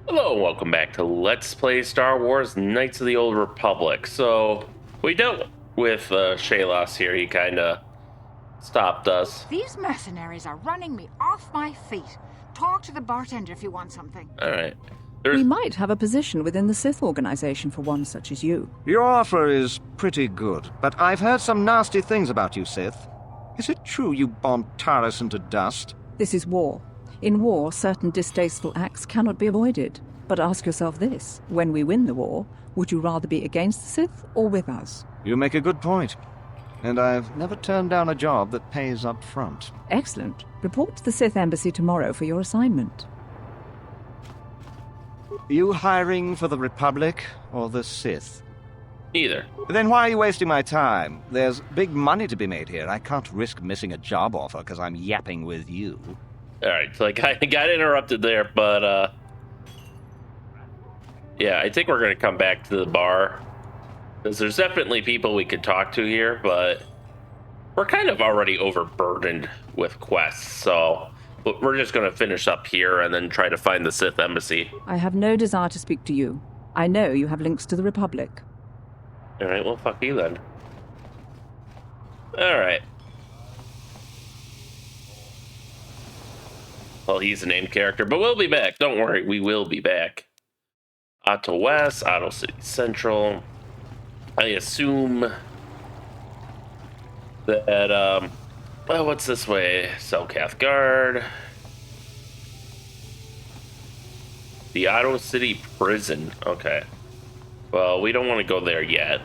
Hello and welcome back to Let's Play Star Wars Knights of the Old Republic. So, we dealt with Shalos here. He kind of stopped us. These mercenaries are running me off my feet. Talk to the bartender if you want something. Alright. We might have a position within the Sith organization for one such as you. Your offer is pretty good, but I've heard some nasty things about you, Sith. Is it true you bombed Taris into dust? This is war. In war, certain distasteful acts cannot be avoided. But ask yourself this: when we win the war, would you rather be against the Sith or with us? You make a good point. And I've never turned down a job that pays up front. Excellent. Report to the Sith Embassy tomorrow for your assignment. You hiring for the Republic or the Sith? Neither. Then why are you wasting my time? There's big money to be made here. I can't risk missing a job offer because I'm yapping with you. Alright, so I got interrupted there, but yeah, I think we're going to come back to the bar. Because there's definitely people we could talk to here, but we're kind of already overburdened with quests, so we're just going to finish up here and then try to find the Sith Embassy. I have no desire to speak to you. I know you have links to the Republic. Alright, well, fuck you then. Alright. Well, he's a named character, but we'll be back. Don't worry, we will be back. Otto West, Otto City Central. I assume that, well, what's this way? Selkath Guard. The Otto City Prison. Okay. Well, we don't want to go there yet.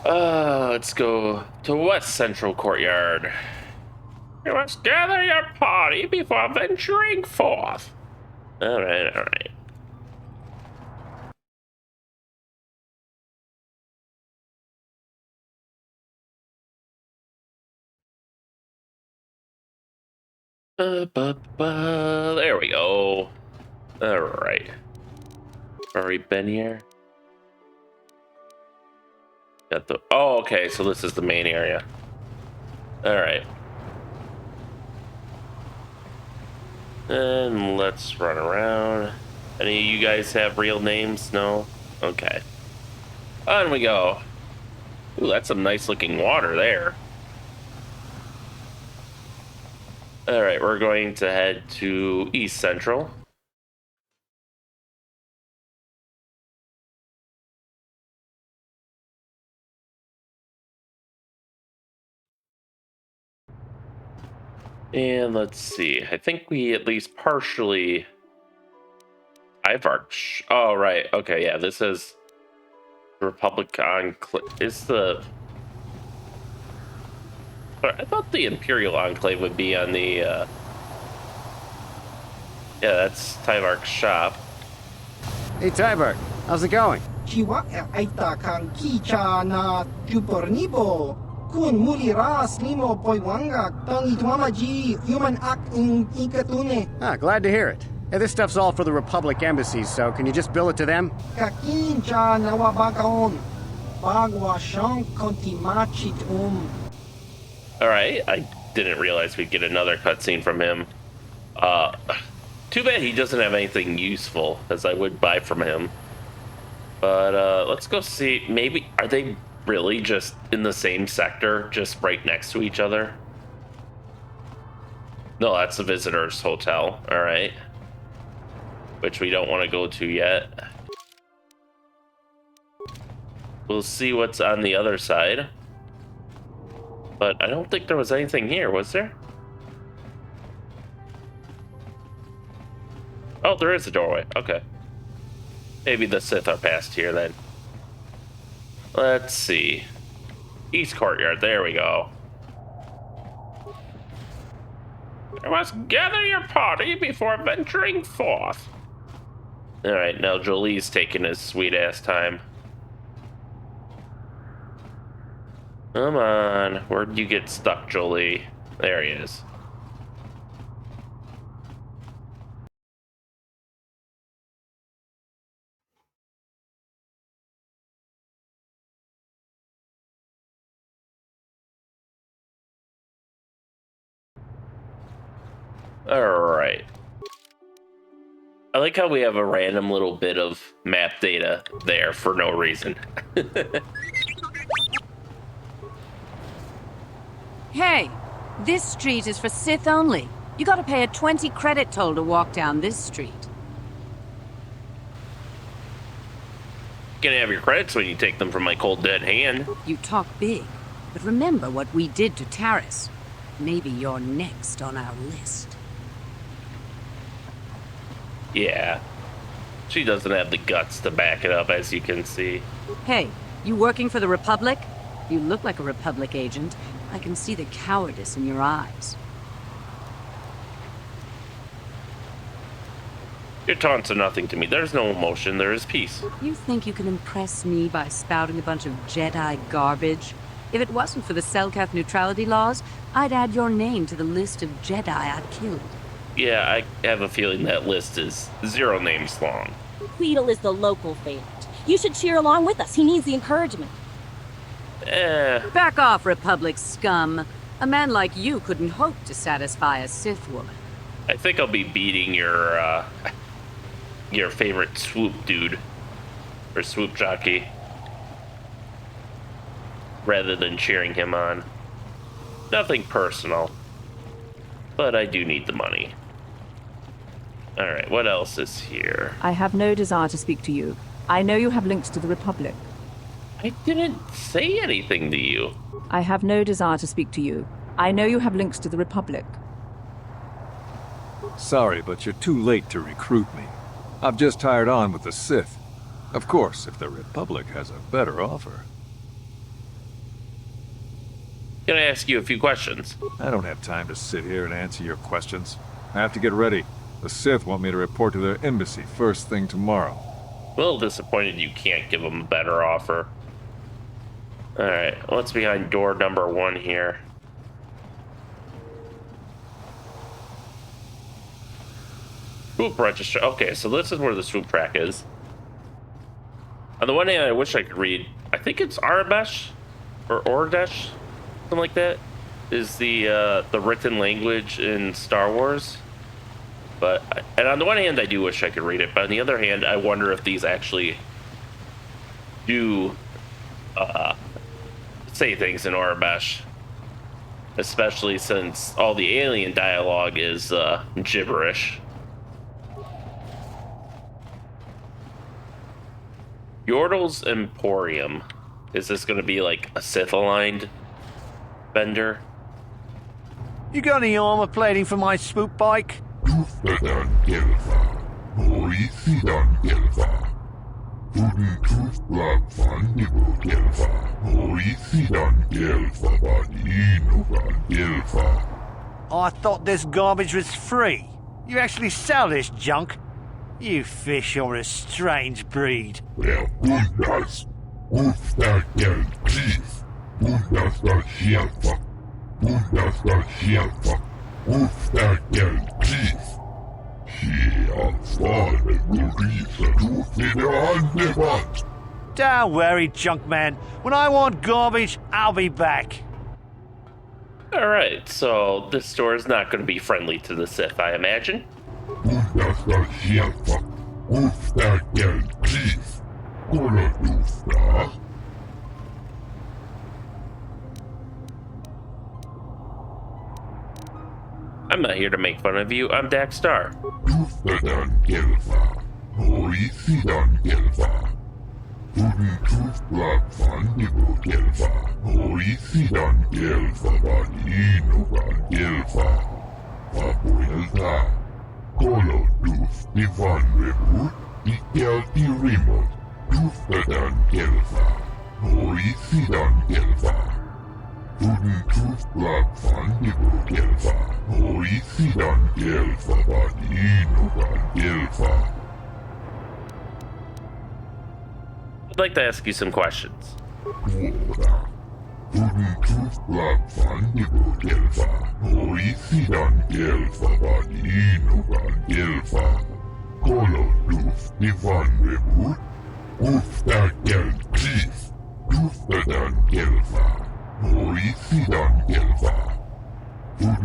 Let's go to West Central Courtyard. You must gather your party before venturing forth. Alright, alright. There we go. Alright. Already been here? Got the... Oh, okay, so this is the main area. Alright. And let's run around. Any of you guys have real names? No? Okay. On we go. Ooh, that's some nice looking water there. Alright, we're going to head to East Central. And let's see. I think we at least partially... Oh, right. Okay, yeah, this is Republic Enclave. Is the... I thought the Imperial Enclave would be on the... Yeah, that's Tyvark's shop. Hey, Tyberg, how's it going? Jiwa aita kang kicha na jupornibo. Kun muli ras limo poiwanga tang itwamaji human act in ikatune. Glad to hear it. Hey, this stuff's all for the Republic embassies, so can you just bill it to them? Kakincha nawabagaon. Bagwa shank kontimachit Alright, I didn't realize we'd get another cutscene from him. Too bad he doesn't have anything useful, as I would buy from him. But let's go see. Maybe, are they really just in the same sector, just right next to each other? No, that's the visitors hotel. Alright. Which we don't want to go to yet. We'll see what's on the other side. But I don't think there was anything here, was there? Oh, there is a doorway. Okay. Maybe the Sith are past here then. Let's see. East Courtyard. There we go. You must gather your party before venturing forth. Alright, now Jolie's taking his sweet-ass time. Come on. Where'd you get stuck, Jolie? There he is. Alright. I like how we have a random little bit of map data there for no reason. Hey, this street is for Sith only. You gotta pay a 20 credit toll to walk down this street. You can have your credits when you take them from my cold dead hand. You talk big, but remember what we did to Taris. Maybe you're next on our list. Yeah. She doesn't have the guts to back it up, as you can see. Hey, you working for the Republic? You look like a Republic agent. I can see the cowardice in your eyes. Your taunts are nothing to me. There's no emotion, there is peace. You think you can impress me by spouting a bunch of Jedi garbage? If it wasn't for the Selkath neutrality laws, I'd add your name to the list of Jedi I'd killed. Yeah, I have a feeling that list is 0 names long. Queedle is the local favorite. You should cheer along with us. He needs the encouragement. Back off, Republic scum. A man like you couldn't hope to satisfy a Sith woman. I think I'll be beating your favorite swoop dude. Or swoop jockey. Rather than cheering him on. Nothing personal. But I do need the money. Alright, what else is here? I have no desire to speak to you. I know you have links to the Republic. I didn't say anything to you. I have no desire to speak to you. I know you have links to the Republic. Sorry, but you're too late to recruit me. I've just hired on with the Sith. Of course, if the Republic has a better offer. Can I ask you a few questions? I don't have time to sit here and answer your questions. I have to get ready. The Sith want me to report to their embassy first thing tomorrow. A little disappointed you can't give them a better offer. Alright, what's behind door number 1 here? Swoop register. Okay, so this is where the swoop track is. On the one hand, I wish I could read. I think it's Arabesh or Ordesh, something like that, is the written language in Star Wars. But and on the one hand, I do wish I could read it. But on the other hand, I wonder if these actually do say things in Arabesh, especially since all the alien dialogue is gibberish. Yordle's Emporium. Is this going to be like a Sith-aligned vendor? You got any armor plating for my swoop bike? I thought this garbage was free. You actually sell this junk? You fish are a strange breed. Don't worry, junk man. When I want garbage, I'll be back. Alright, so this store is not going to be friendly to the Sith, I imagine. I'm not here to make fun of you, I'm Dak Star. I'd like to ask you some questions. Are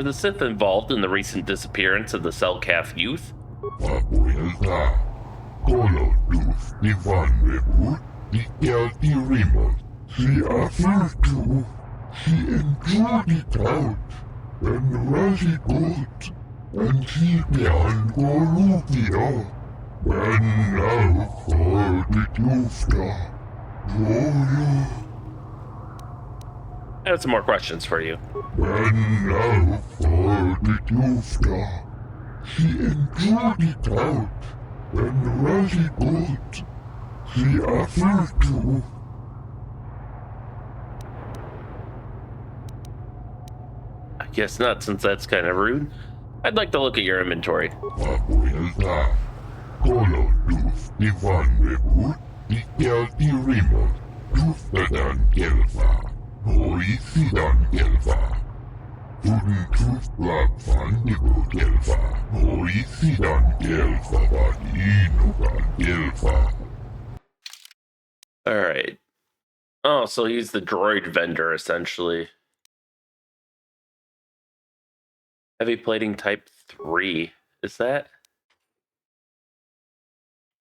the Sith involved in the recent disappearance of the Selkath youth? I have some more questions for you. I guess not, since that's kind of rude. I'd like to look at your inventory. Alright. Oh, so he's the droid vendor, essentially. Heavy plating type 3. Is that?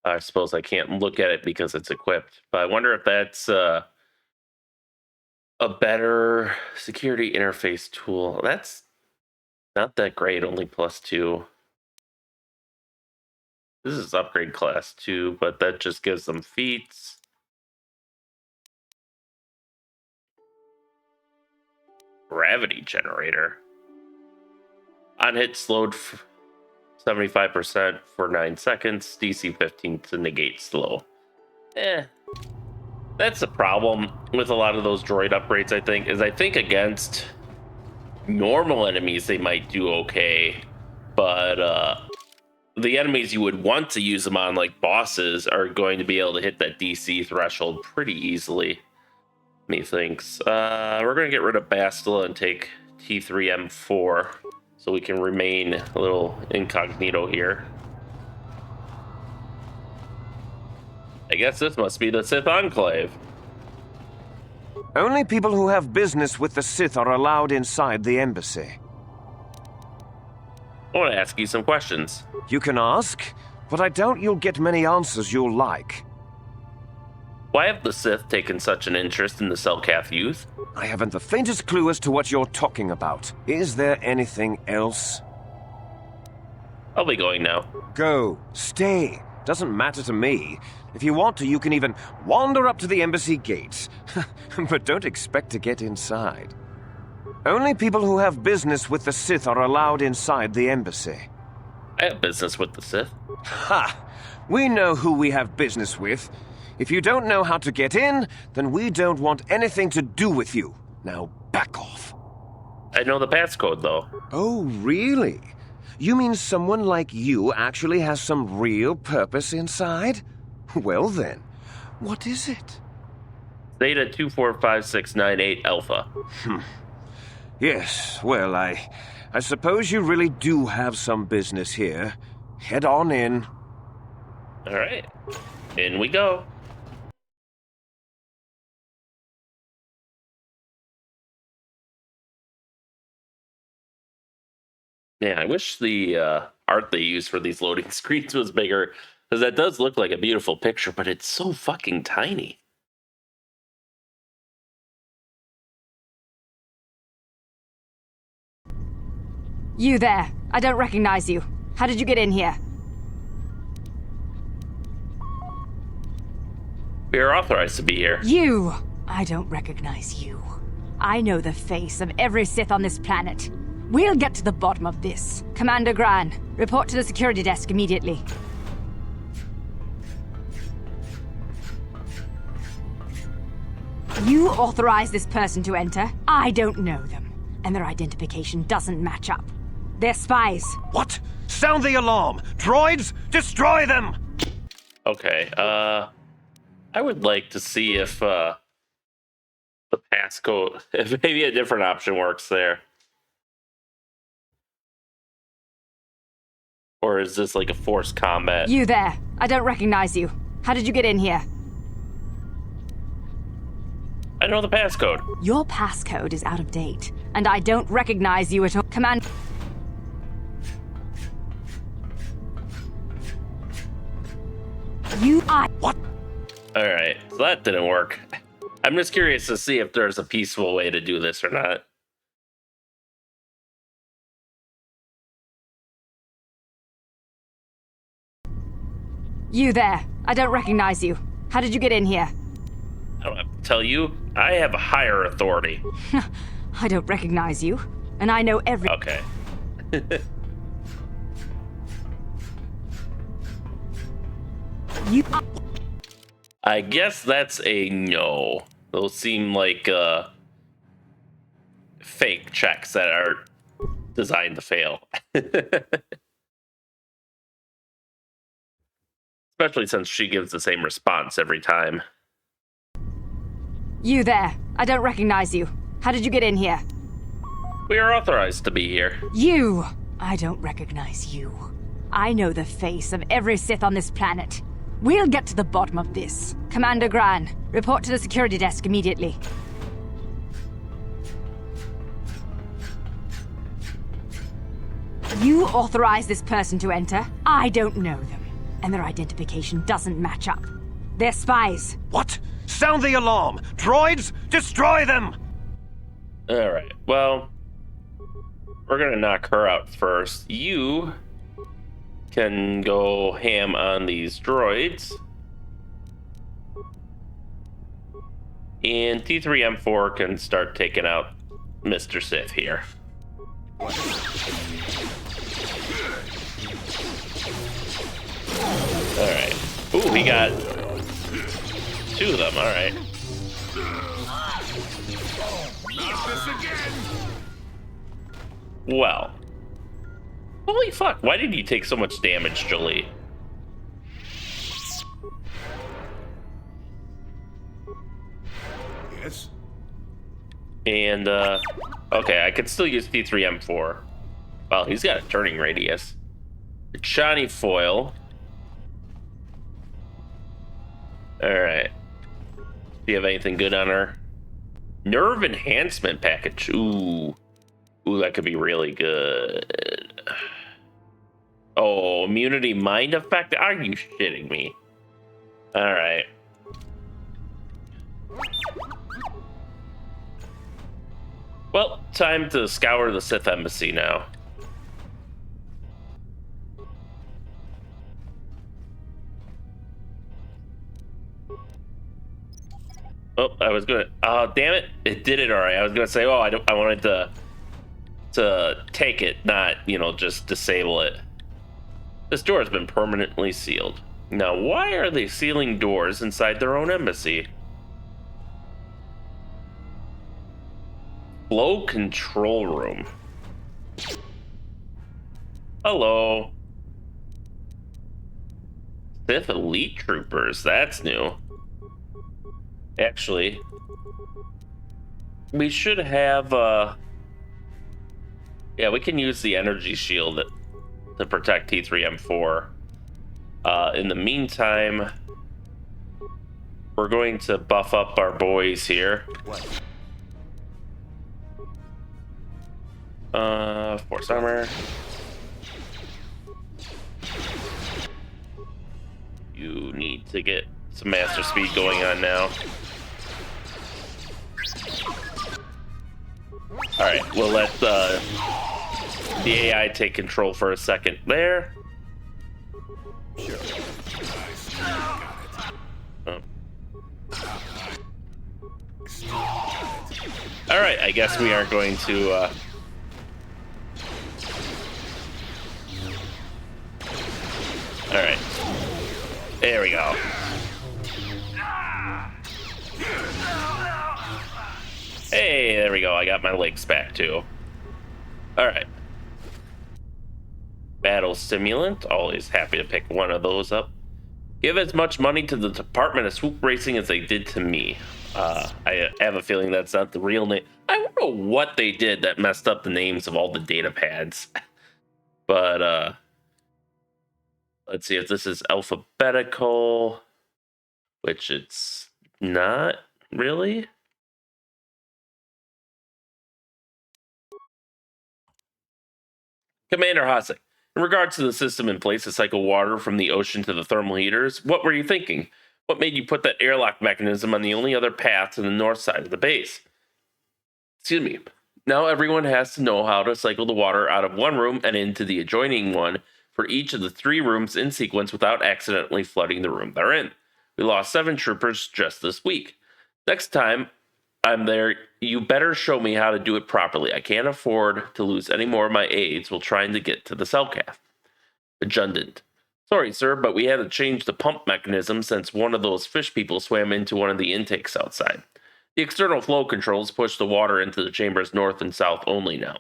I suppose I can't look at it because it's equipped. But I wonder if that's a better security interface tool. That's not that great, only +2. This is upgrade class 2, but that just gives them feats. Gravity generator. On hit slowed 75% for 9 seconds. DC 15 to negate slow. That's the problem with a lot of those droid upgrades, I think, is I think against normal enemies they might do okay, but the enemies you would want to use them on, like bosses, are going to be able to hit that DC threshold pretty easily, methinks. We're going to get rid of Bastila and take T3M4 so we can remain a little incognito here. I guess this must be the Sith Enclave. Only people who have business with the Sith are allowed inside the embassy. I want to ask you some questions. You can ask, but I doubt you'll get many answers you'll like. Why have the Sith taken such an interest in the Selkath youth? I haven't the faintest clue as to what you're talking about. Is there anything else? I'll be going now. Go. Stay. Doesn't matter to me. If you want to, you can even wander up to the embassy gates. But don't expect to get inside. Only people who have business with the Sith are allowed inside the embassy. I have business with the Sith. Ha! We know who we have business with. If you don't know how to get in, then we don't want anything to do with you. Now back off. I know the passcode, though. Oh, really? You mean someone like you actually has some real purpose inside? Well then, what is it? Theta 245698 Alpha. Yes, well, I suppose you really do have some business here. Head on in. All right, in we go. Yeah, I wish the art they use for these loading screens was bigger, because that does look like a beautiful picture, but it's so fucking tiny. You there. I don't recognize you. How did you get in here? We are authorized to be here. You! I don't recognize you. I know the face of every Sith on this planet. We'll get to the bottom of this. Commander Gran, report to the security desk immediately. You authorized this person to enter. I don't know them, and their identification doesn't match up. They're spies. What? Sound the alarm! Droids, destroy them! Okay, I would like to see if The passcode. If maybe a different option works there. Or is this like a forced combat? You there. I don't recognize you. How did you get in here? I know the passcode. Your passcode is out of date, and I don't recognize you at all. Command... You are... What? Alright, so that didn't work. I'm just curious to see if there's a peaceful way to do this or not. You there. I don't recognize you. How did you get in here? I don't have to tell you. I have a higher authority. I don't recognize you, and I know every... Okay. You... I guess that's a no. Those seem like fake checks that are designed to fail. Especially since she gives the same response every time. You there. I don't recognize you. How did you get in here? We are authorized to be here. You! I don't recognize you. I know the face of every Sith on this planet. We'll get to the bottom of this. Commander Gran, report to the security desk immediately. You authorized this person to enter? I don't know them, and their identification doesn't match up. They're spies. What? Sound the alarm! Droids, destroy them! Alright, well, we're gonna knock her out first. You can go ham on these droids. And T3M4 can start taking out Mr. Sith here. Alright. Ooh, he got 2 of them, alright. Well. Holy fuck, why did you take so much damage, Jolie? Yes. And, okay, I could still use T3M4. Well, he's got a turning radius. Johnny Foil. Alright. Do you have anything good on her? Nerve enhancement package. Ooh. Ooh, that could be really good. Oh, immunity mind effect? Are you shitting me? Alright. Well, time to scour the Sith embassy now. Oh, I was gonna. Oh, damn it! It did it alright. I was gonna say, oh, I wanted to take it, not, you know, just disable it. This door has been permanently sealed. Now, why are they sealing doors inside their own embassy? Flow control room. Hello. Sith elite troopers, that's new. Actually, we should have, yeah, we can use the energy shield to protect T3M4. In the meantime, we're going to buff up our boys here. Force armor. You need to get some master speed going on now. Alright, we'll let the AI take control for a second there. Oh. Alright, I guess we aren't going to Alright. There we go. Hey, there we go. I got my legs back too. Alright. Battle stimulant. Always happy to pick one of those up. Give as much money to the Department of Swoop Racing as they did to me. I have a feeling that's not the real name. I don't know what they did that messed up the names of all the data pads. But, let's see if this is alphabetical, which it's not really. Commander Hasek, in regards to the system in place to cycle water from the ocean to the thermal heaters, what were you thinking? What made you put that airlock mechanism on the only other path to the north side of the base? Excuse me. Now everyone has to know how to cycle the water out of one room and into the adjoining one for each of the 3 rooms in sequence without accidentally flooding the room they're in. We lost 7 troopers just this week. Next time I'm there, you better show me how to do it properly. I can't afford to lose any more of my aides while trying to get to the Selkath. Adjundant. Sorry, sir, but we had to change the pump mechanism since one of those fish people swam into one of the intakes outside. The external flow controls push the water into the chambers north and south only now.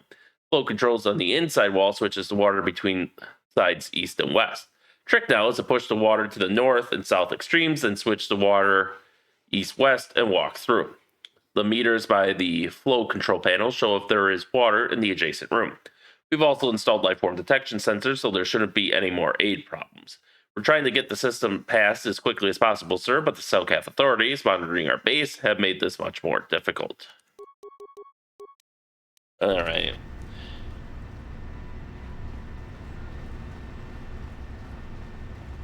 Flow controls on the inside wall switches the water between sides east and west. Trick now is to push the water to the north and south extremes, then switch the water east-west and walk through. The meters by the flow control panel show if there is water in the adjacent room. We've also installed lifeform detection sensors, so there shouldn't be any more aid problems. We're trying to get the system passed as quickly as possible, sir, but the Selkath authorities monitoring our base have made this much more difficult. Alright.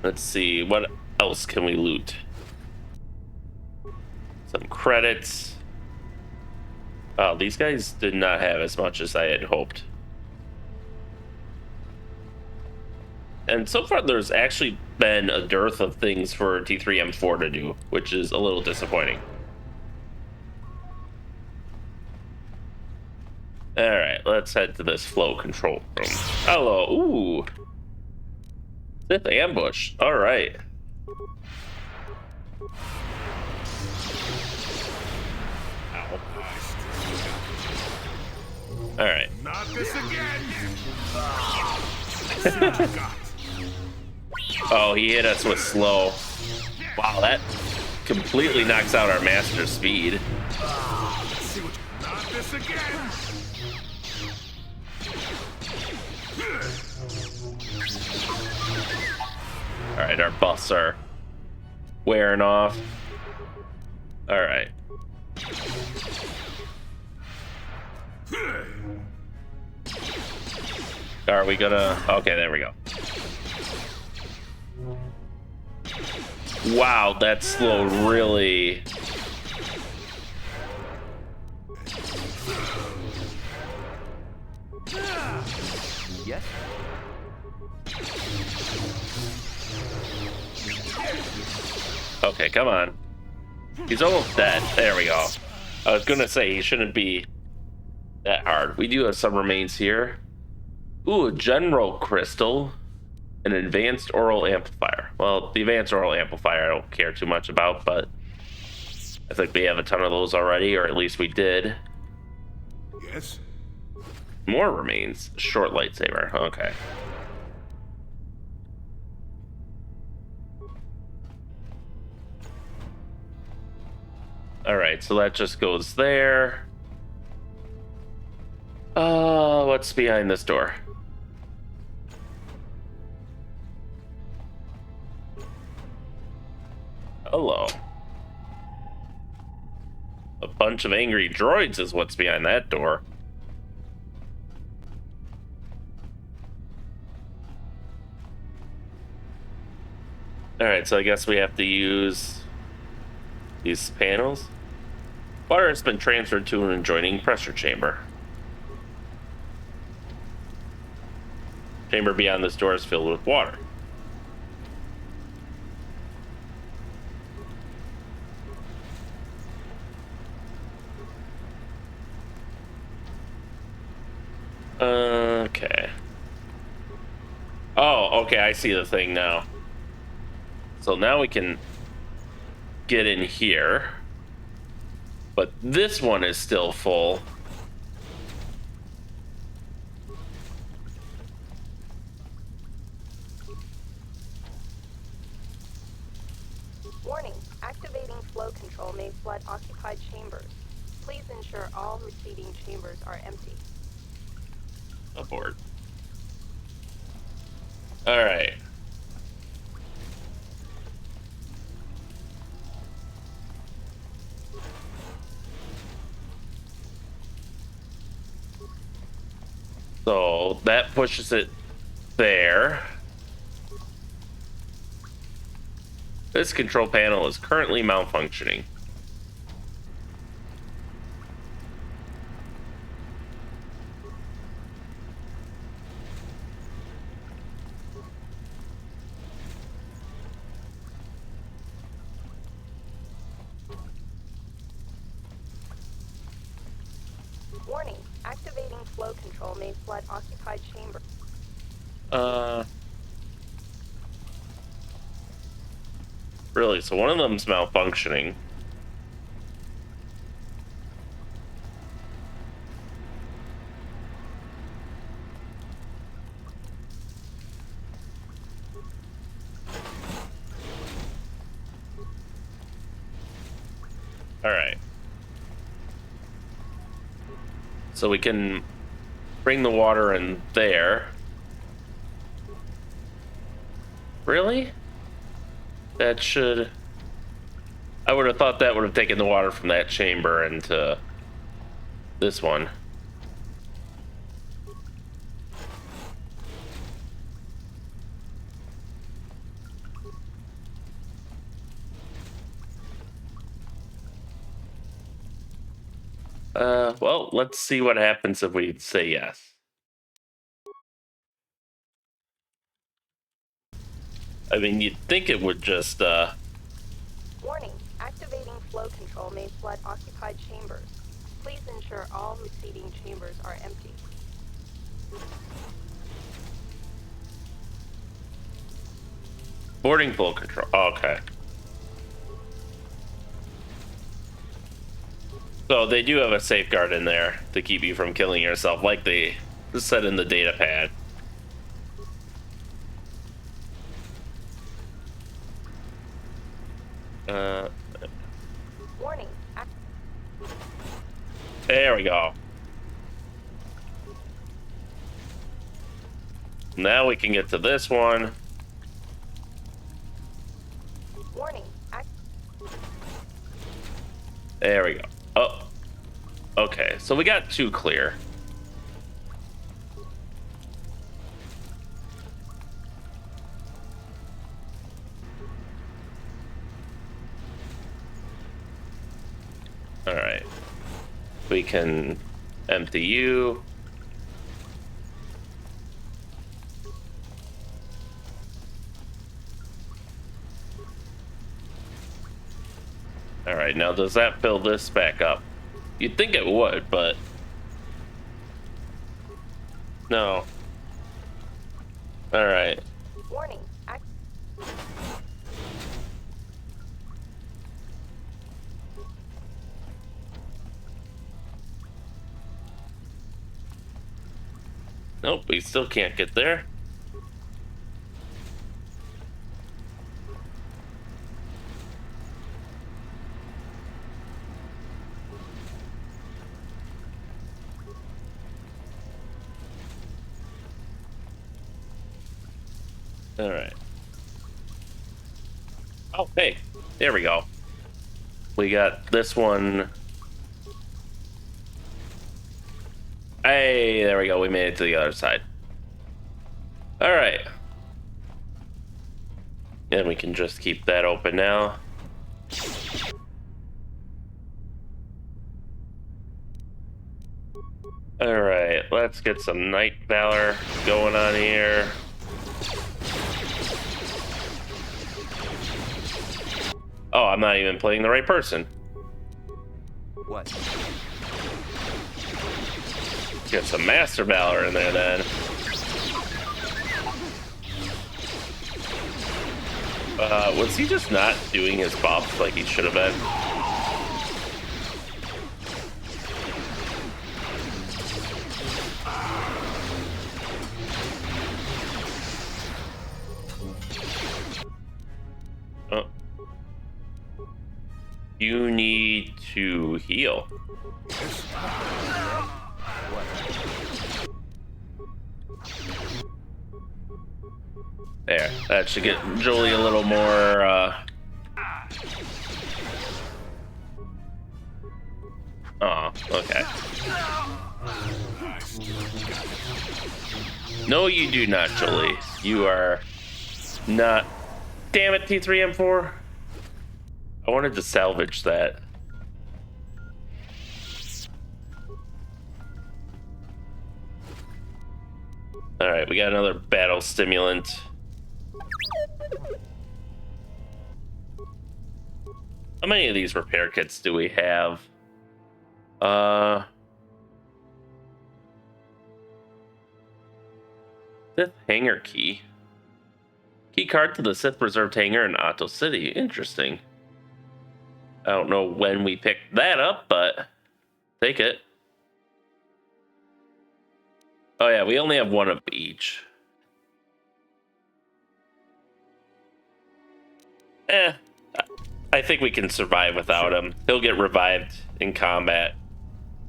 Let's see, what else can we loot? Some credits. Oh, these guys did not have as much as I had hoped. And so far, there's actually been a dearth of things for T3M4 to do, which is a little disappointing. Alright, let's head to this flow control room. Hello, ooh. Sith ambush, alright. Alright. Not this again. Oh, he hit us with slow. Wow, that completely knocks out our master speed. Not this again. Alright, our buffs are wearing off. Alright. Are we gonna... Okay, there we go. Wow, that slow really... Yes? Okay, come on. He's almost dead. There we go. I was gonna say, he shouldn't be that hard. We do have some remains here. Ooh, a general crystal. An advanced oral amplifier. Well, the advanced oral amplifier I don't care too much about, but I think we have a ton of those already, or at least we did. Yes? More remains. Short lightsaber. Okay. Alright, so that just goes there. What's behind this door? Hello. A bunch of angry droids is what's behind that door. Alright, so I guess we have to use these panels. Water has been transferred to an adjoining pressure chamber. Chamber beyond this door is filled with water. Okay. Oh, okay, I see the thing now. So now we can get in here. But this one is still full. flow control may flood occupied chambers. Please ensure all receiving chambers are empty. Aboard. Alright. So that pushes it there. This control panel is currently malfunctioning. Warning, activating flow control may flood occupied chamber. Really? So one of them's malfunctioning. Alright. So we can bring the water in there. Really? That should... I would have thought that would have taken the water from that chamber into this one. Well, let's see what happens if we say yes. I mean, you'd think it would just, Warning, activating flow control may flood occupied chambers. Please ensure all receiving chambers are empty. boarding flow control. Oh, okay. So they do have a safeguard in there to keep you from killing yourself, like they said in the data pad. Warning. There we go. Now we can get to this one. Warning. There we go. Oh. Okay, so we got two clear. Alright. We can empty you. Alright, now does that fill this back up? You'd think it would, but... no. Alright. Warning. Nope, we still can't get there. All right. Oh, hey, there we go. We got this one. Hey, there we go. We made it to the other side. All right. And we can just keep that open now. All right, let's get some Night Valor going on here. Oh, I'm not even playing the right person. What? Get some Master Valor in there then. Was he just not doing his buff like he should have been? You need to heal. There, that should get Jolie a little more, Oh, okay. No, you do not, Jolie. You are not. Damn it, T3M4. I wanted to salvage that. Alright, we got another battle stimulant. How many of these repair kits do we have? Sith hangar key. Key card to the Sith reserved hangar in Otto City. Interesting. I don't know when we picked that up, but take it. Oh yeah, we only have one of each. I think we can survive without him. He'll get revived in combat.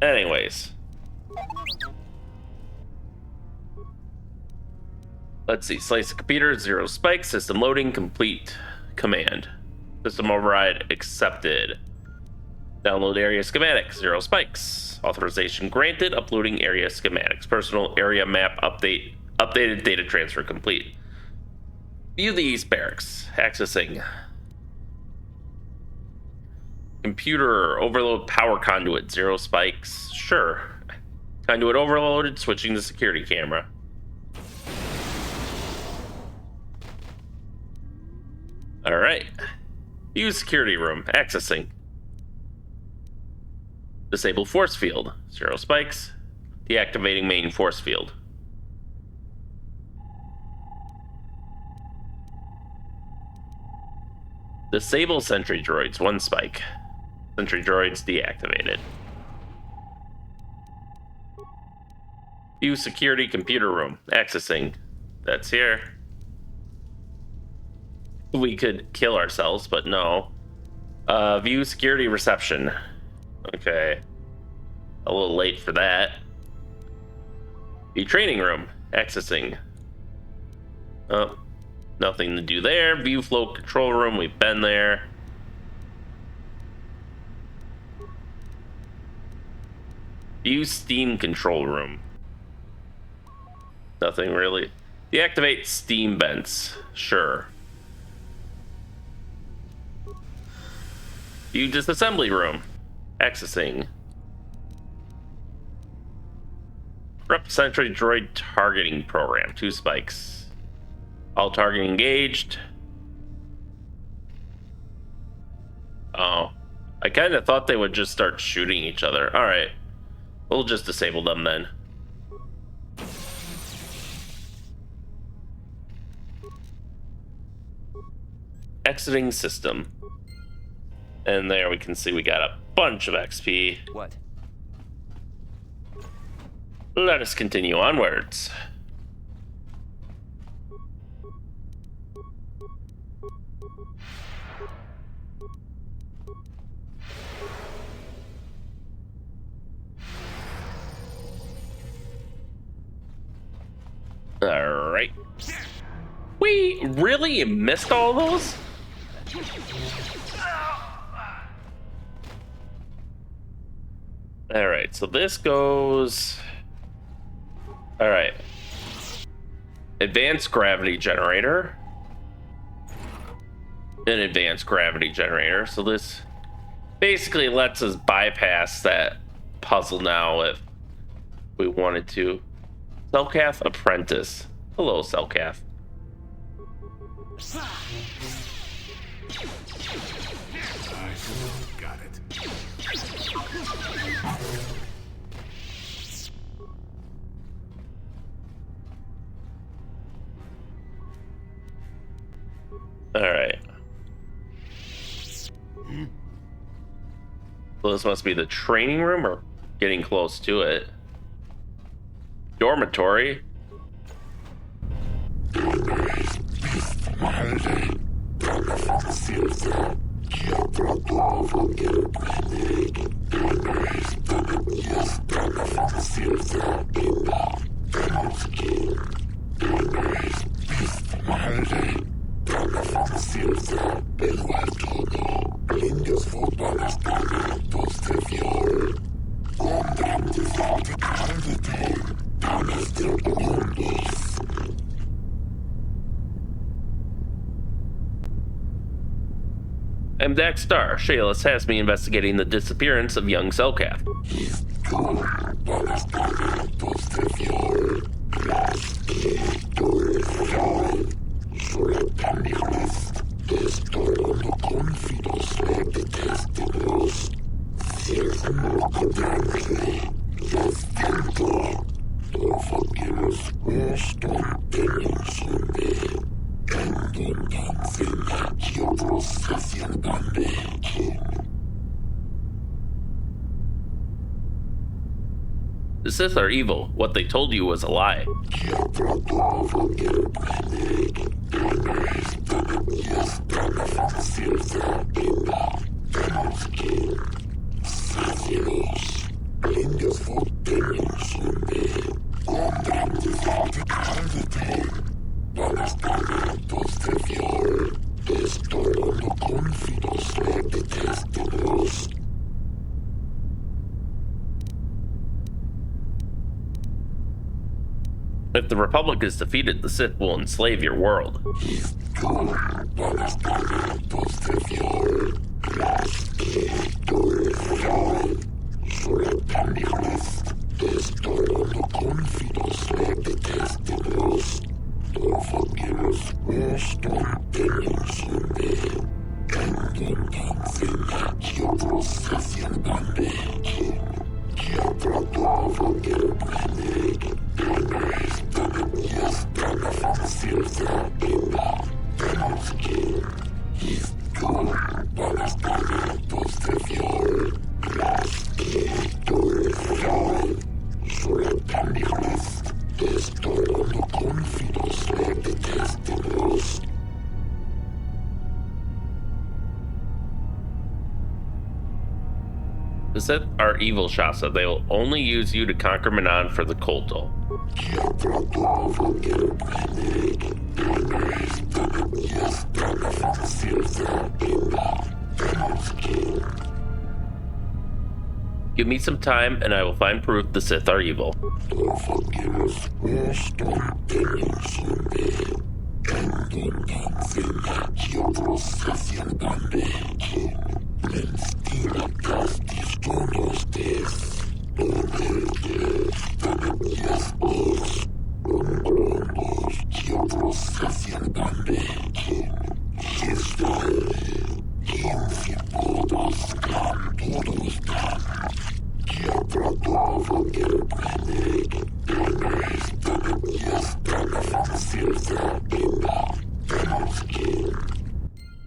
Anyways. Let's see. Slice of computer, 0 spikes. System loading, complete command. System override accepted. Download area schematic, 0 spikes. Authorization granted. Uploading area schematics. Personal area map update. Updated data transfer complete. View the East Barracks. Accessing. Computer overload power conduit, 0 spikes. Sure. Conduit overloaded, switching to security camera. Alright. Use security room. Accessing. Disable force field. 0 spikes. Deactivating main force field. Disable sentry droids. 1 spike. Sentry droids deactivated. View security computer room. Accessing. That's here. We could kill ourselves, but no. View security reception. Okay. A little late for that. View training room. Accessing. Oh, nothing to do there. View flow control room. We've been there. View steam control room. Nothing really. Deactivate steam vents. Sure. View disassembly room. Accessing. Corrupt sentry droid targeting program. 2 spikes. All targeting engaged. Oh. I kind of thought they would just start shooting each other. Alright. We'll just disable them then. Exiting system. And there we can see we got a bunch of XP. What? Let us continue onwards. All right. We really missed all those? All right, so this goes... All right. Advanced gravity generator. An advanced gravity generator. So this basically lets us bypass that puzzle now if we wanted to. Selkath apprentice. Hello, Selkath. Got it. All right. So this must be the training room or getting close to it. Dormitory. I'm Dax Star. Shayla has me investigating the disappearance of young Selkath. The Sith are evil. What they told you was a lie. If the Republic is defeated, the Sith will enslave your world. The Sith are evil, Shasa. They will only use you to conquer Manaan for the Kolto. Give me some time and I will find proof the Sith are evil.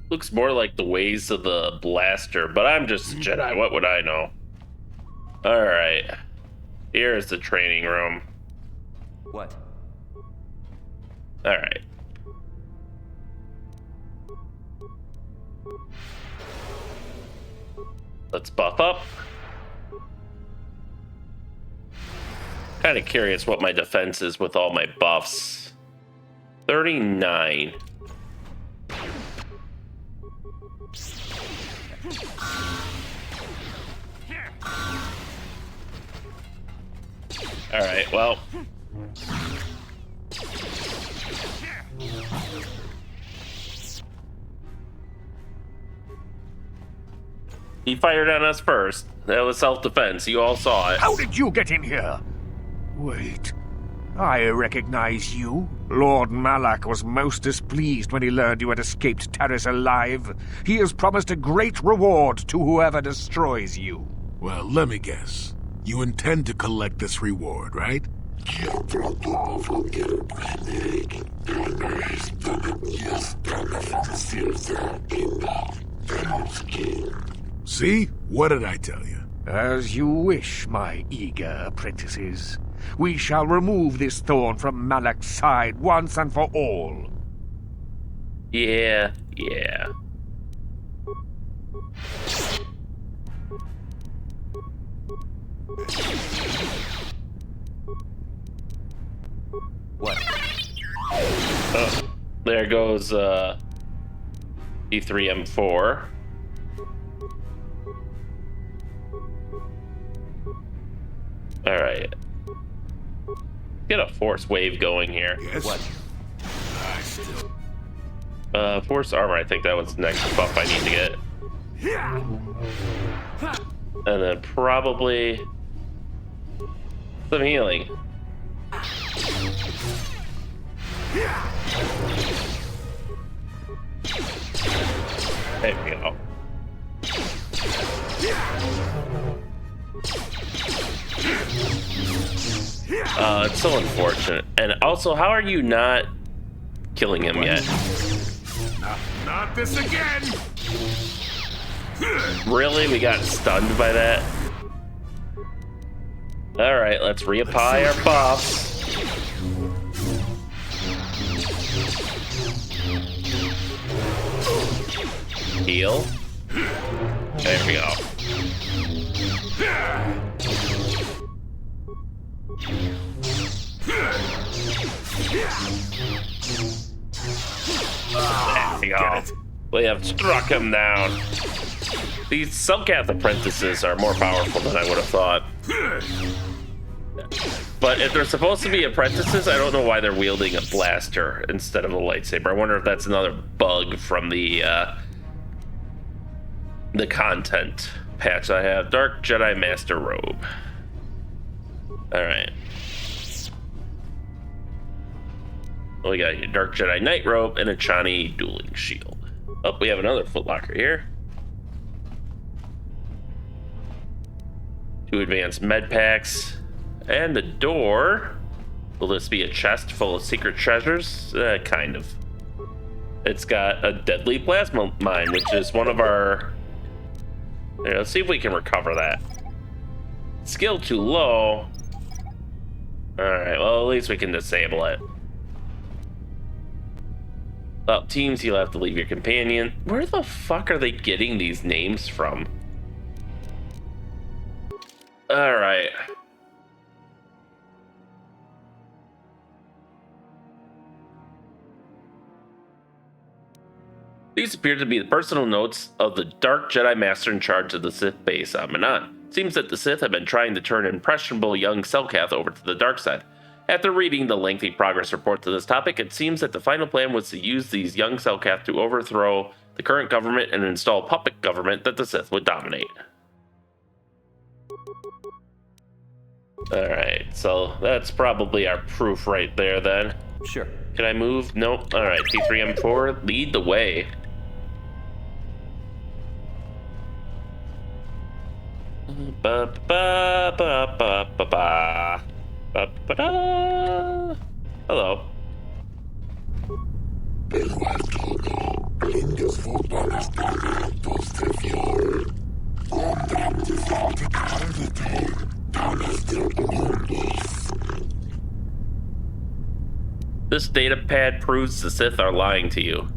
Looks more like the ways of the blaster, but I'm just a Jedi. What would I know? Alright. Here's the training room. What? Alright. Let's buff up. Kind of curious what my defense is with all my buffs. 39. Alright, well. He fired on us first. That was self-defense. You all saw it. How did you get in here? Wait. I recognize you. Lord Malak was most displeased when he learned you had escaped Taris alive. He has promised a great reward to whoever destroys you. Well, let me guess. You intend to collect this reward, right? See? What did I tell you? As you wish, my eager apprentices. We shall remove this thorn from Malak's side once and for all. Yeah. What? Oh, there goes E3M4. All right. Get a force wave going here. Yes. What? Force armor. I think that was the next buff I need to get. And then probably some healing. There we go. It's so unfortunate. And also, how are you not killing him yet? Not this again! Really? We got stunned by that? Alright, let's reapply our buffs. Heal. There we go. There we go. We have struck him down. These Selkath apprentices are more powerful than I would have thought. But if they're supposed to be apprentices, I don't know why they're wielding a blaster instead of a lightsaber. I wonder if that's another bug from the content patch I have. Dark Jedi Master Robe. Alright. We got a Dark Jedi Knight Robe and a Chani Dueling Shield. Oh, we have another footlocker here. 2 advanced med packs. And a door. Will this be a chest full of secret treasures? Kind of. It's got a deadly plasma mine, which is one of our... Here, let's see if we can recover that. Skill too low. Alright, well, at least we can disable it. Well, teams, you'll have to leave your companion. Where the fuck are they getting these names from? Alright. These appear to be the personal notes of the Dark Jedi Master in charge of the Sith base on Manaan. Seems that the Sith have been trying to turn impressionable young Selkath over to the dark side. After reading the lengthy progress report to this topic, it seems that the final plan was to use these young Selkath to overthrow the current government and install a puppet government that the Sith would dominate. Alright, so that's probably our proof right there then. Sure. Can I move? Nope. Alright, T3M4, lead the way. Ba ba ba ba ba ba. Ba ba da. Hello. This data pad proves the Sith are lying to you.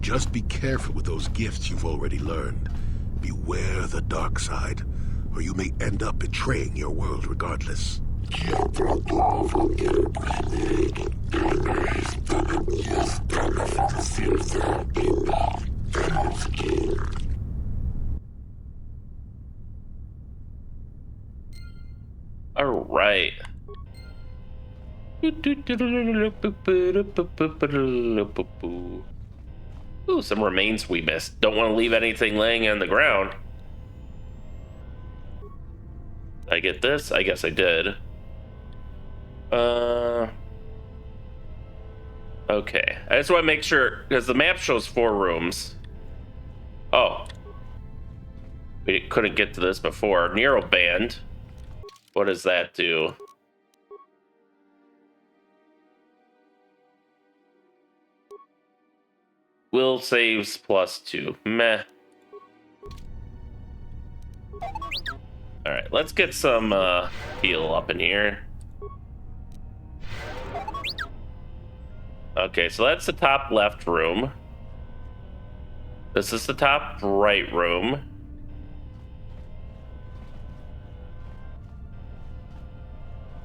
Just be careful with those gifts you've already learned. Beware the dark side, or you may end up betraying your world regardless. All right. Ooh, some remains we missed. Don't want to leave anything laying on the ground. I get this? I guess I did. Okay. I just want to make sure, because the map shows 4 rooms. Oh. We couldn't get to this before. Neuroband. What does that do? Will saves +2. Meh. Alright, let's get some heal up in here. Okay, so that's the top left room. This is the top right room.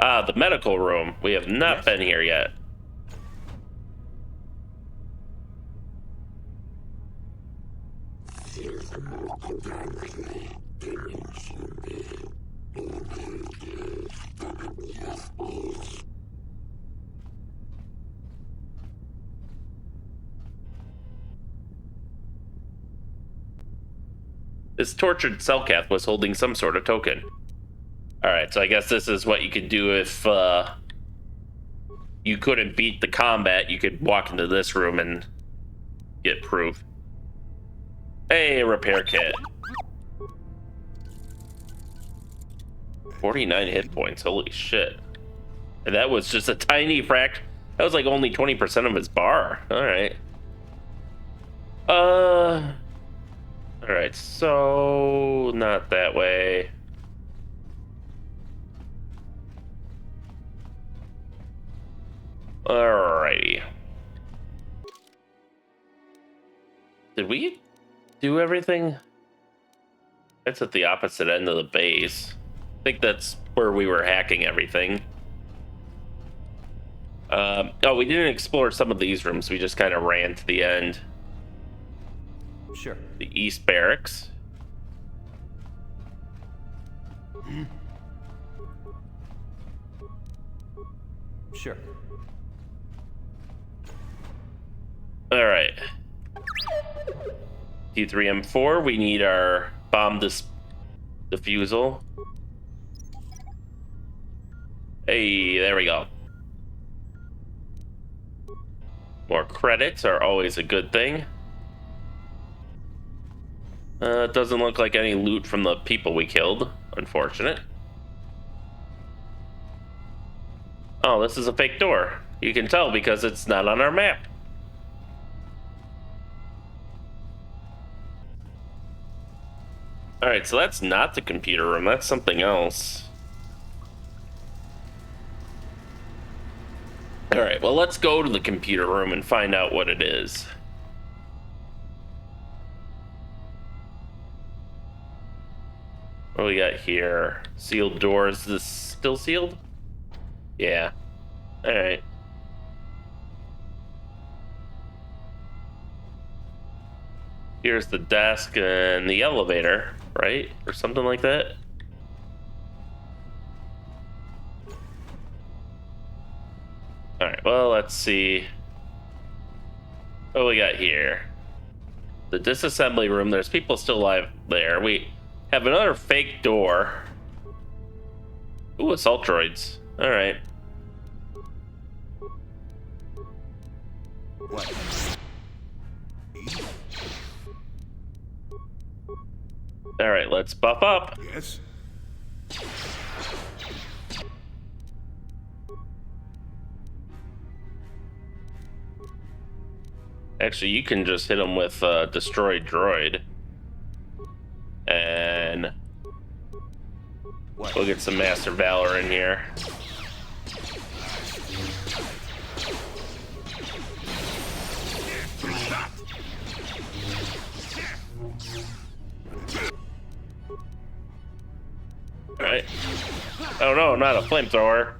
Ah, the medical room. We have not been here yet. This tortured Selkath was holding some sort of token. Alright, so I guess this is what you could do if you couldn't beat the combat. You could walk into this room and get proof. Hey, repair kit. 49 hit points, holy shit. And that was just a tiny fraction. That was like only 20% of his bar. Alright. Alright, so not that way. Alrighty. Did we do everything? That's at the opposite end of the base. I think that's where we were hacking everything. Oh, we didn't explore some of these rooms. We just kind of ran to the end. Sure. The East Barracks. Sure. All right. T3M4, we need our bomb defusal. Hey, there we go. More credits are always a good thing. It doesn't look like any loot from the people we killed. Unfortunate. Oh, this is a fake door. You can tell because it's not on our map. Alright, so that's not the computer room. That's something else. Alright, well, let's go to the computer room and find out what it is. What do we got here? Sealed doors. Is this still sealed? Yeah. Alright. Here's the desk and the elevator, right? Or something like that. Alright, well, let's see. What we got here? The disassembly room. There's people still alive there. We have another fake door. Ooh, assault droids. Alright. What? Alright, let's buff up. Yes? Actually, you can just hit him with destroyed droid. And we'll get some Master Valor in here. Alright. Oh no, not a flamethrower.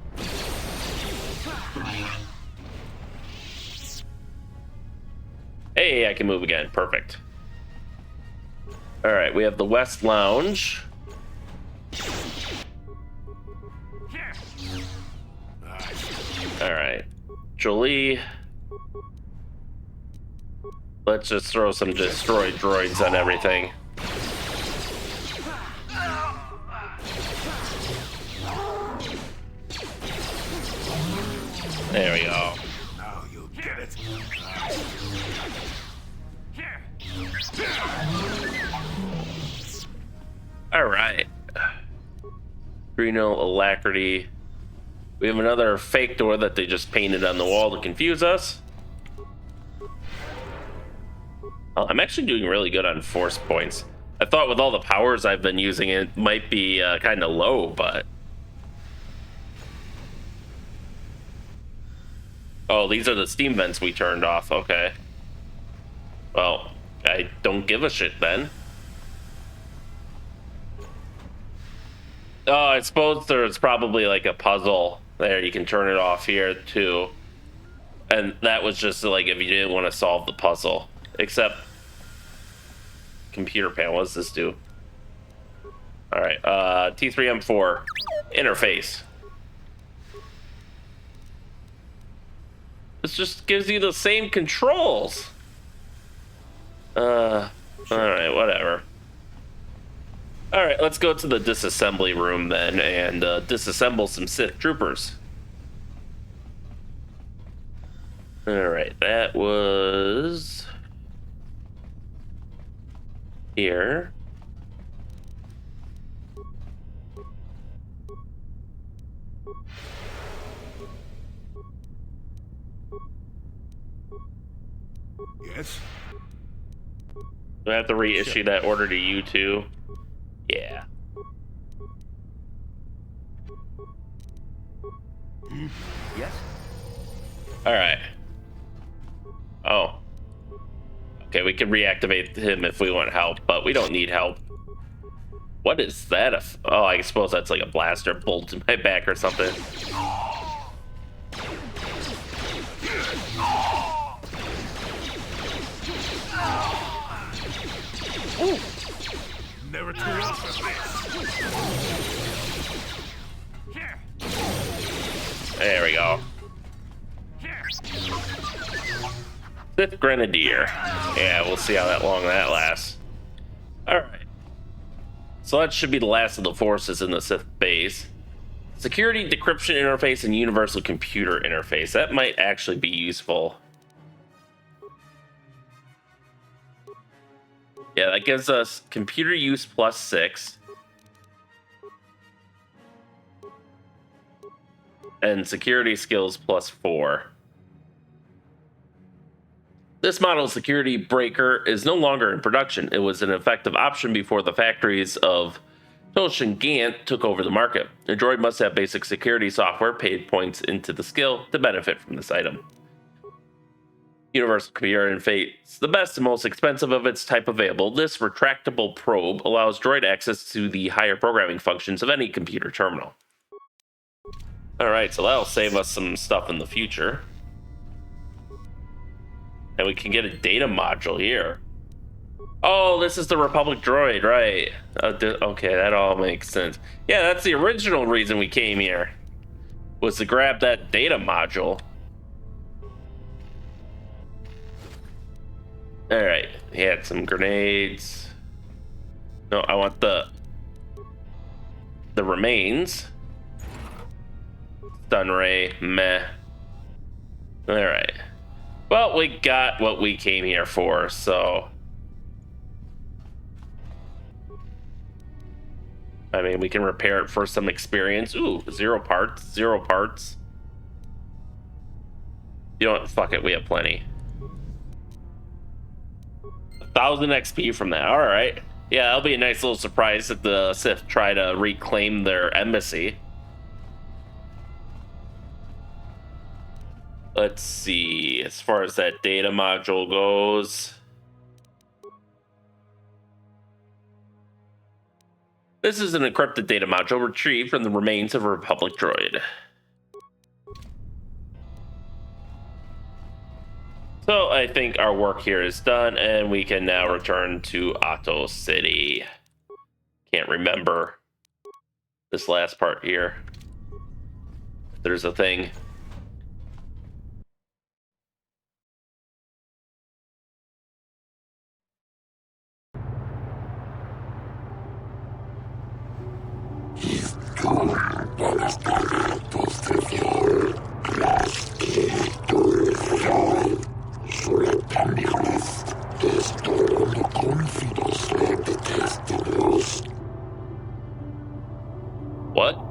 Hey, I can move again. Perfect. Alright, we have the West Lounge. Alright. Jolie. Let's just throw some destroyed droids on everything. There we go. Now you'll get it. All right. Reno Alacrity. We have another fake door that they just painted on the wall to confuse us. Oh, I'm actually doing really good on force points. I thought with all the powers I've been using, it might be kind of low, but... Oh, these are the steam vents we turned off. Okay. Well, I don't give a shit then. Oh, I suppose there's probably like a puzzle there. You can turn it off here too. And that was just like if you didn't want to solve the puzzle. Except computer panel. What does this do? Alright, T3M4 interface. This just gives you the same controls. Alright, whatever. Alright, let's go to the disassembly room then and disassemble some Sith troopers. Alright, that was... here. Yes? Do I have to reissue that order to you too? Yeah. Yes? Alright. Oh. Okay, we can reactivate him if we want help, but we don't need help. What is that? Oh, I suppose that's like a blaster bolt in my back or something. Ooh. Never too old for this. There we go. Sith Grenadier. Yeah, we'll see how long that lasts. Alright. So that should be the last of the forces in the Sith base. Security, decryption interface, and universal computer interface. That might actually be useful. Yeah, that gives us computer use +6. And security skills +4. This model security breaker is no longer in production. It was an effective option before the factories of Toshin Gant took over the market. A droid must have basic security software paid points into the skill to benefit from this item. Universal computer interface, the best and most expensive of its type available. This retractable probe allows droid access to the higher programming functions of any computer terminal. Alright, so that'll save us some stuff in the future. And we can get a data module here. Oh, this is the Republic droid, right. Okay, that all makes sense. Yeah, that's the original reason we came here. Was to grab that data module. Alright, he had some grenades. No, I want the remains. Stun ray, meh. Alright. Well, we got what we came here for, so... I mean, we can repair it for some experience. Ooh, 0 parts, 0 parts. You know what? Fuck it, we have plenty. 1,000 XP from that. Alright. Yeah, that'll be a nice little surprise if the Sith try to reclaim their embassy. Let's see, as far as that data module goes. This is an encrypted data module retrieved from the remains of a Republic droid. So I think our work here is done, and we can now return to Otto City. Can't remember this last part here. There's a thing.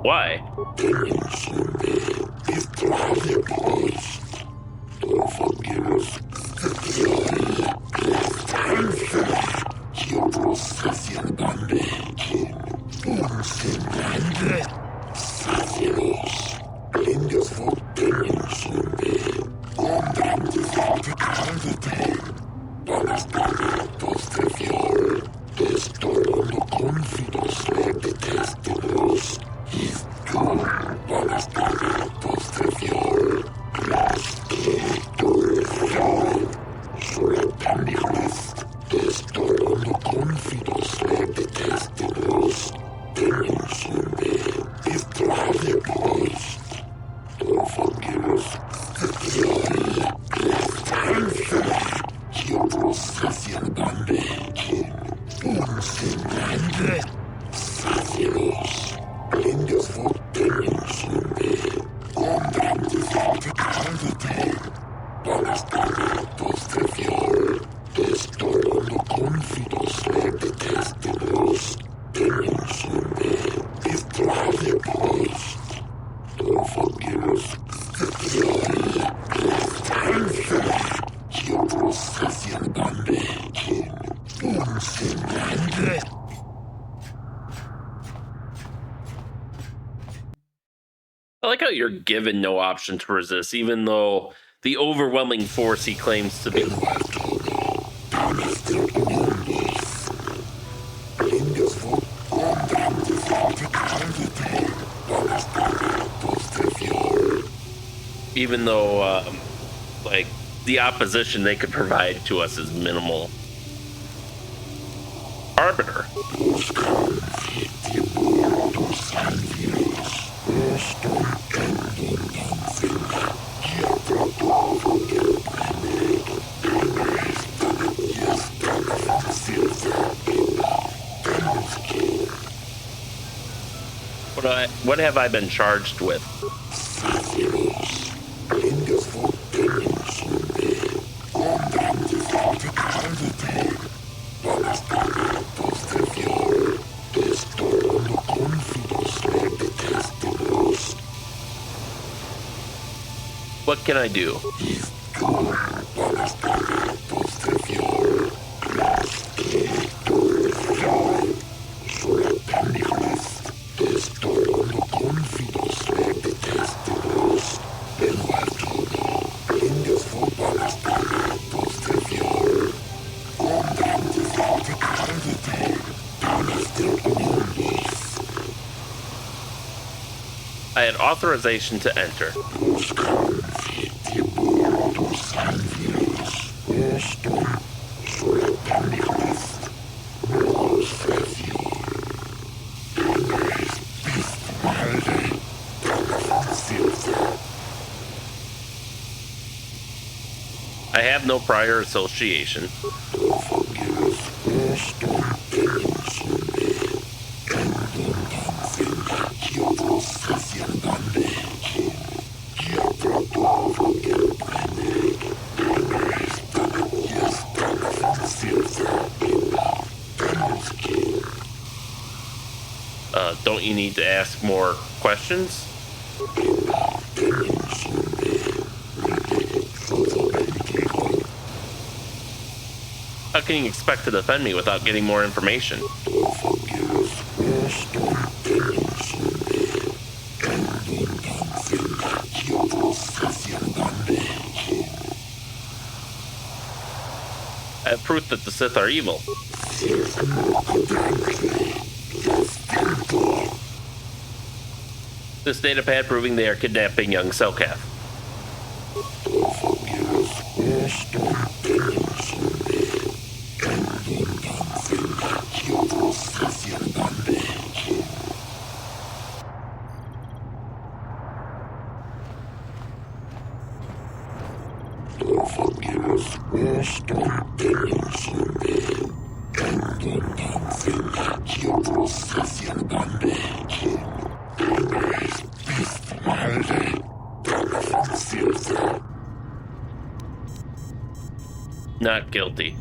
Why? I like how you're given no option to resist, even though the overwhelming force he claims to be. Even though, like, the opposition they could provide to us is minimal. Arbiter. What have I been charged with? What can I do? I had authorization to enter. I have no prior association. Don't you need to ask more questions? How can you expect to defend me without getting more information? I have proof that the Sith are evil. This datapad proving they are kidnapping young Selkath. Not guilty.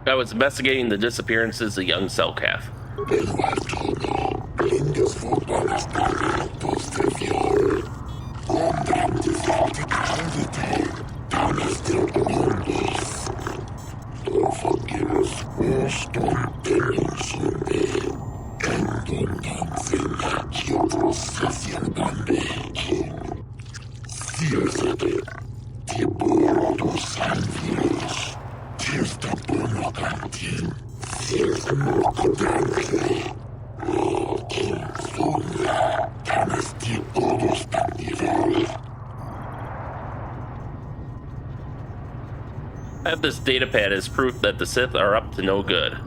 I was investigating the disappearances of young Selkath. I have this data pad as proof that the Sith are up to no good.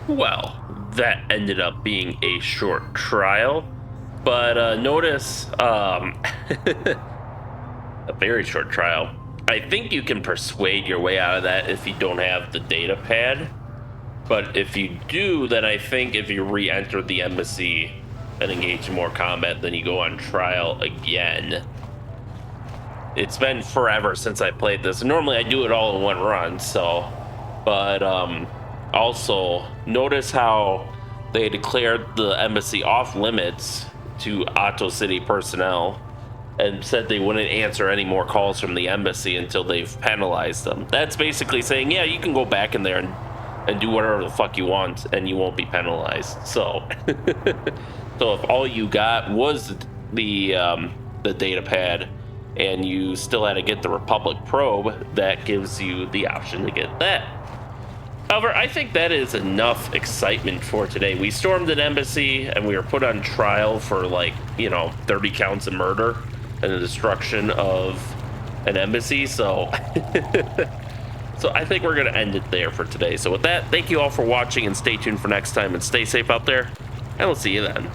Well, that ended up being a short trial, but notice a very short trial. I think you can persuade your way out of that if you don't have the data pad, but if you do, then I think if you re-enter the embassy and engage in more combat, then you go on trial again. It's been forever since I played this. Normally I do it all in one run, so, but also notice how they declared the embassy off limits to Otto City personnel and said they wouldn't answer any more calls from the embassy until they've penalized them. That's basically saying, yeah, you can go back in there and do whatever the fuck you want and you won't be penalized. So so if all you got was the data pad and you still had to get the Republic probe, that gives you the option to get that. However, I think that is enough excitement for today. We stormed an embassy and we were put on trial for 30 counts of murder and the destruction of an embassy. So so I think we're going to end it there for today. So with that, thank you all for watching and stay tuned for next time and stay safe out there. And we'll see you then.